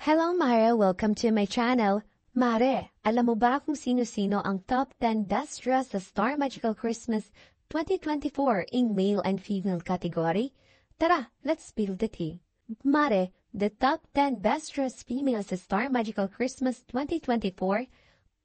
Hello Mare, welcome to my channel. Mare, alam mo ba kung sino-sino ang top 10 best dress sa Star Magical Christmas 2024 in male and female category? Tara, let's spill the tea. Mare, the top 10 best dress female sa Star Magical Christmas 2024.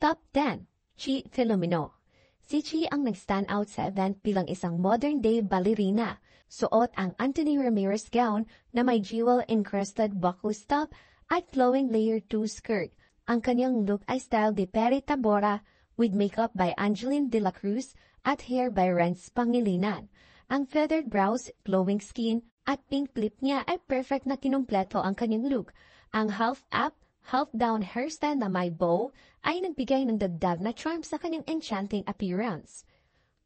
Top 10, Chi Filomeno. Si Chi ang nag-stand out sa event bilang isang modern-day ballerina. Suot ang Anthony Ramirez gown na may jewel-encrusted buckleless top at flowing layer 2 skirt. Ang kanyang look ay style de Peri Tabora with makeup by Angeline De La Cruz at hair by Renz Pangilinan. Ang feathered brows, glowing skin at pink lip niya ay perfect na kinumpleto ang kanyang look. Ang half-up, half-down hairstyle na may bow ay nagbigay ng dagdag na charm sa kanyang enchanting appearance.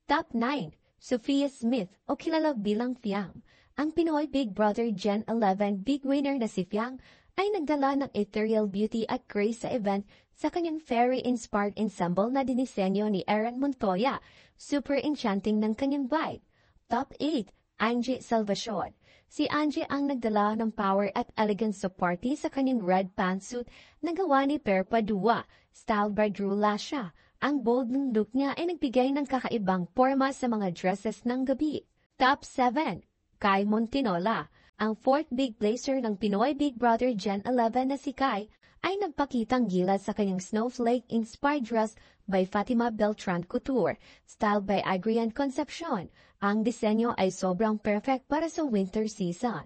Top 9, Sophia Smith o kilala bilang Fiang. Ang Pinoy Big Brother Gen 11 big winner na si Fiang ay nagdala ng ethereal beauty at grace sa event sa kanyang fairy-inspired ensemble na dinisenyo ni Aaron Montoya. Super enchanting ng kanyang vibe. Top 8, Angie Salvacion. Si Angie ang nagdala ng power at elegance sa party sa kanyang red pantsuit na gawa ni Per Padua, styled by Drew Lasha. Ang bold ng look niya ay nagbigay ng kakaibang forma sa mga dresses ng gabi. Top 7, Kai Montinola. Ang fourth big blazer ng Pinoy Big Brother Gen 11 na si Kai ay nagpakitang gilad sa kanyang snowflake-inspired dress by Fatima Beltran Couture, styled by Adrian Concepcion. Ang disenyo ay sobrang perfect para sa winter season.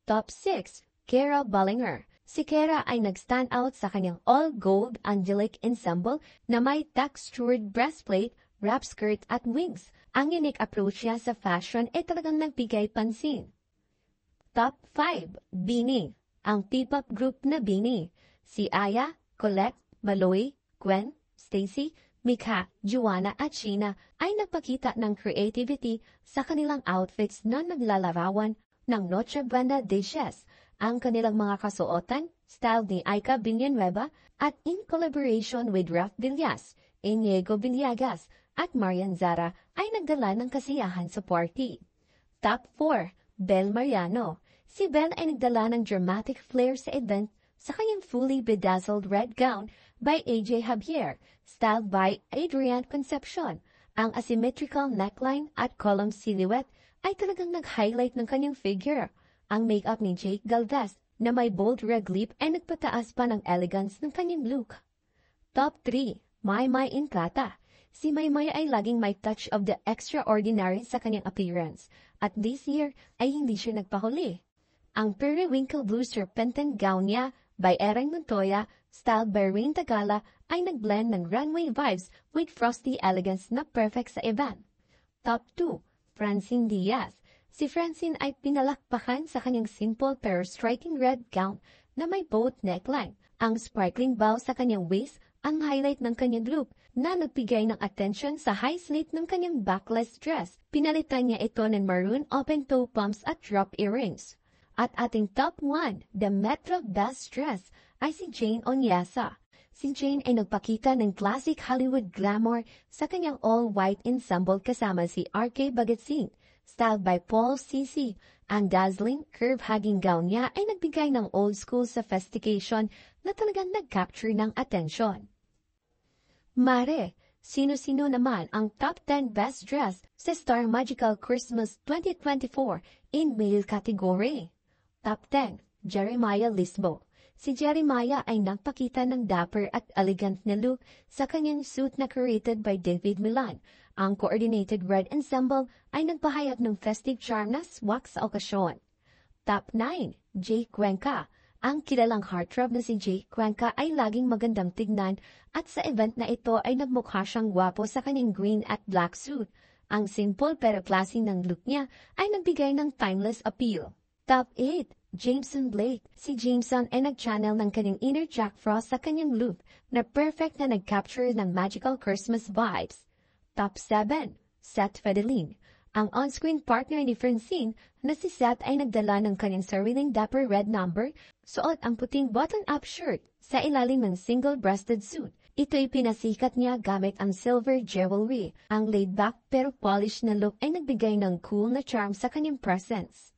Top 6, Kara Ballinger. Si Kara ay nag-stand out sa kanyang all-gold angelic ensemble na may textured breastplate, wrap skirt at wings. Ang unique approach niya sa fashion ay talagang nagbigay pansin. Top 5, Bini. Ang P-pop group na Bini. Si Aya, Colette, Maloy, Gwen, Stacy, Mika, Joanna at Sheena ay nagpakita ng creativity sa kanilang outfits na naglalarawan ng Noche Buena dishes. Ang kanilang mga kasuotan, style ni Aika Villanueva at in collaboration with Raf Villas, Inigo Villegas at Marian Zara ay nagdala ng kasiyahan sa party. Top 4, Bel Mariano. Si Bel ay nagdala ng dramatic flair sa event sa kanyang fully bedazzled red gown by AJ Javier, styled by Adrian Concepcion. Ang asymmetrical neckline at column silhouette ay talagang nag-highlight ng kanyang figure. Ang makeup ni Jake Galvez na may bold red lip ay nagpataas pa ng elegance ng kanyang look. Top 3, Maymay Incata. Si Maymay ay laging may touch of the extraordinary sa kanyang appearance, at this year ay hindi siya nagpahuli. Ang periwinkle blue serpentine gown niya by Aaron Montoya, styled by Rain Tagala, ay nagblend ng runway vibes with frosty elegance na perfect sa event. Top 2, Francine Diaz. Si Francine ay pinalakpakan sa kanyang simple pero striking red gown na may boat neckline. Ang sparkling bow sa kanyang waist ang highlight ng kanyang look na nagbigay ng attention sa high slit ng kanyang backless dress. Pinalitan niya ito ng maroon open-toe pumps at drop earrings. At ating top 1, the Metro Best Dress, ay si Jane Onyesa. Si Jane ay nagpakita ng classic Hollywood glamour sa kanyang all-white ensemble kasama si RK Bagatsing, styled by Paul Cc. Ang dazzling, curve-hugging gown niya ay nagbigay ng old-school sophistication na talagang nag-capture ng atensyon. Mare, sino-sino naman ang top 10 best dress sa Star Magical Christmas 2024 in male category? Top 10, Jeremiah Lisbo. Si Jeremiah ay nagpakita ng dapper at elegant na look sa kanyang suit na curated by David Milan. Ang coordinated red ensemble ay nagpahayag ng festive charm na swak sa okasyon. Top 9, Jake Cuenca. Ang kilalang heartthrob na si Jake Cuenca ay laging magandang tignan at sa event na ito ay nagmukha siyang gwapo sa kanyang green at black suit. Ang simple pero classy ng look niya ay nagbigay ng timeless appeal. Top 8, Jameson Blake. Si Jameson ay nag-channel ng kanyang inner Jack Frost sa kanyang look na perfect na nag-capture ng magical Christmas vibes. Top 7, Seth Fedelin. Ang on-screen partner ni Francine na si Seth ay nagdala ng kanyang sariling dapper red number, suot ang puting button-up shirt sa ilalim ng single-breasted suit. Ito'y pinasikat niya gamit ang silver jewelry. Ang laid-back pero polished na look ay nagbigay ng cool na charm sa kanyang presence.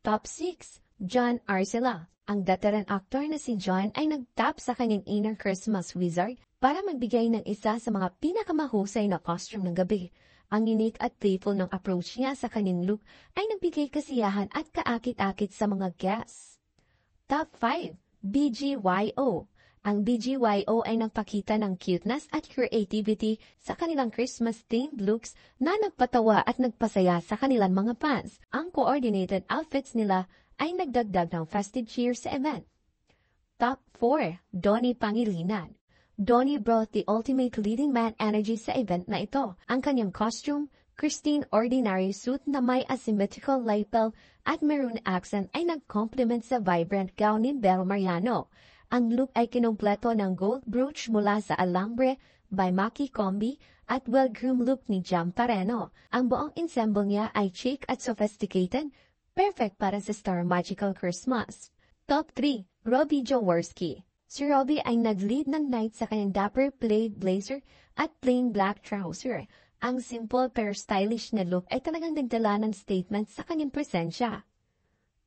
Top 6, John Arcela. Ang veteran actor na si John ay nagtap sa kanyang inner Christmas wizard para magbigay ng isa sa mga pinakamahusay na costume ng gabi. Ang unique at playful ng approach niya sa kanyang look ay nagbigay kasiyahan at kaakit-akit sa mga guests. Top 5. BGYO. Ang BGYO ay nagpakita ng cuteness at creativity sa kanilang Christmas-themed looks na nagpatawa at nagpasaya sa kanilang mga fans. Ang coordinated outfits nila ay nagdagdag ng festive cheer sa event. Top 4. Donnie Pangilinan. Donnie brought the ultimate leading man energy sa event na ito. Ang kanyang costume, Christine ordinary suit na may asymmetrical lapel at maroon accent ay nag-complement sa vibrant gown ni Bel Mariano. Ang look ay kinumpleto ng gold brooch mula sa Alambre by Maki Combi at well-groomed look ni Jam Pareno. Ang buong ensemble niya ay chic at sophisticated, perfect para sa Star Magical Christmas. Top 3. Robbie Jaworski. Si Robbie ay nag-lead ng night sa kanyang dapper plaid blazer at plain black trouser. Ang simple pero stylish na look ay talagang nagdala ng statement sa kanyang presensya.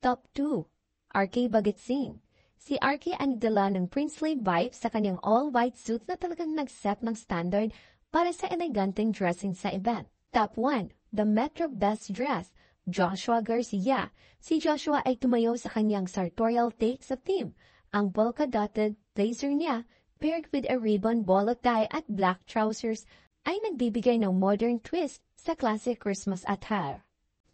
Top 2. RK Bagetsing. Si RK ay nagdala ng princely vibe sa kanyang all-white suit na talagang nag-set ng standard para sa eleganteng dressing sa event. Top 1. The Metro Best Dress. Joshua Garcia. Si Joshua ay tumayo sa kanyang sartorial take sa theme. Ang polka-dotted blazer niya, paired with a ribbon bolo tie at black trousers, ay nagbibigay ng modern twist sa classic Christmas attire.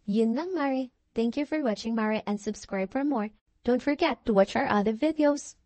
Yun lang, Mare. Thank you for watching, Mare, and subscribe for more. Don't forget to watch our other videos.